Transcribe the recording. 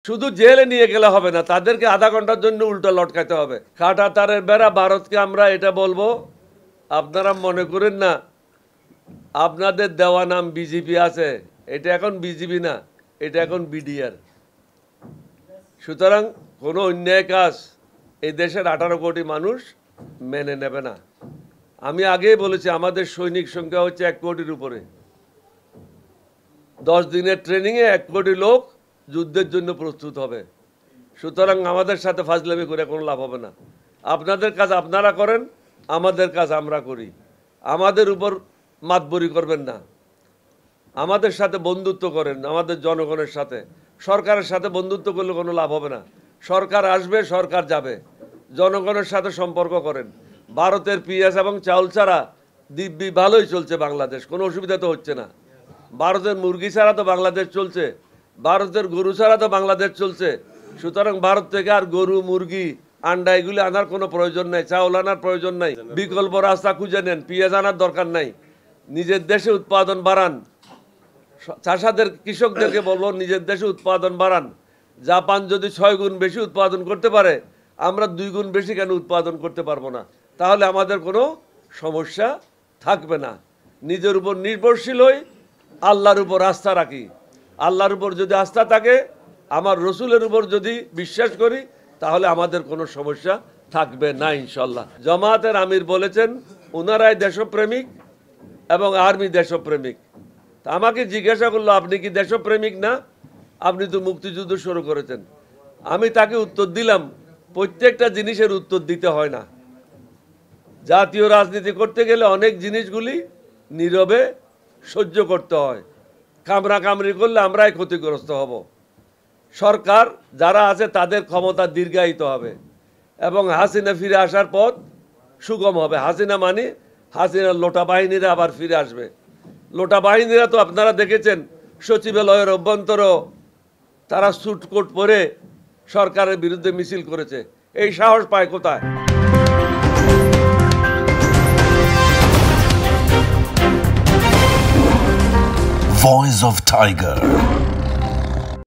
শুধু জেলে নিয়ে গেলে হবে না, তাদেরকে আধা ঘন্টার জন্য উল্টো লটকাতে হবে। কাঁটা তারের বেড়া ভারতকে আমরা এটা বলবো, আপনারা মনে করেন না আপনাদের দেওয়া নাম বিজেপি আছে, এটা এখন বিজেপি না, এটা এখন বিডিআর। সুতরাং কোনো অন্যায় কাজ এই দেশের 18 কোটি মানুষ মেনে নেবে না। আমি আগেই বলেছি আমাদের সৈনিক সংখ্যা হচ্ছে 1 কোটির উপরে। 10 দিনের ট্রেনিংয়ে 1 কোটি লোক যুদ্ধের জন্য প্রস্তুত হবে। সুতরাং আমাদের সাথে ফাজলামি করে কোনো লাভ হবে না। আপনাদের কাজ আপনারা করেন, আমাদের কাজ আমরা করি। আমাদের উপর মাতবরি করবেন না, আমাদের সাথে বন্ধুত্ব করেন, আমাদের জনগণের সাথে। সরকারের সাথে বন্ধুত্ব করলে কোনো লাভ হবে না। সরকার আসবে, সরকার যাবে, জনগণের সাথে সম্পর্ক করেন। ভারতের পেঁয়াজ এবং চাউল ছাড়া দিব্যি ভালোই চলছে বাংলাদেশ, কোনো অসুবিধা তো হচ্ছে না। ভারতের মুরগি ছাড়া তো বাংলাদেশ চলছে, ভারতের গরু ছাড়া তো বাংলাদেশ চলছে। সুতরাং ভারত থেকে আর গরু, মুরগি, আন্ডা এগুলি আনার কোনো প্রয়োজন নাই, চাউল আনার প্রয়োজন নাই। বিকল্প রাস্তা খুঁজে নেন, পেঁয়াজ আনার দরকার নাই। নিজের দেশে উৎপাদন বাড়ান, চাষাদের কৃষকদেরকে বলবো নিজের দেশে উৎপাদন বাড়ান। জাপান যদি 6 গুণ বেশি উৎপাদন করতে পারে, আমরা 2 গুণ বেশি কেন উৎপাদন করতে পারবো না? তাহলে আমাদের কোনো সমস্যা থাকবে না। নিজের উপর নির্ভরশীল হই, আল্লাহর উপর আস্থা রাখি। আল্লাহর উপর যদি আস্থা থাকে, আমার রসুলের উপর যদি বিশ্বাস করি, তাহলে আমাদের কোনো সমস্যা থাকবে না ইনশাল্লাহ। জামায়াতের আমির বলেছেন ওনারাই দেশপ্রেমিক এবং আর্মি দেশপ্রেমিক। তা আমাকে জিজ্ঞাসা করলো আপনি কি দেশপ্রেমিক না? আপনি তো মুক্তিযুদ্ধ শুরু করেছেন। আমি তাকে উত্তর দিলাম প্রত্যেকটা জিনিসের উত্তর দিতে হয় না। জাতীয় রাজনীতি করতে গেলে অনেক জিনিসগুলি নীরবে সহ্য করতে হয়। কামড়াকামড়ি করলে আমরাই ক্ষতিগ্রস্ত হব। সরকার যারা আছে তাদের ক্ষমতা দীর্ঘায়িত হবে এবং হাসিনা ফিরে আসার পথ সুগম হবে। হাসিনা মানে হাসিনার লোটা বাহিনীরা আবার ফিরে আসবে। লোটা বাহিনীরা তো আপনারা দেখেছেন সচিবালয়ের অভ্যন্তরেও তারা স্যুট কোট পরে সরকারের বিরুদ্ধে মিছিল করেছে। এই সাহস পায় কোথায়? Voice of Tiger.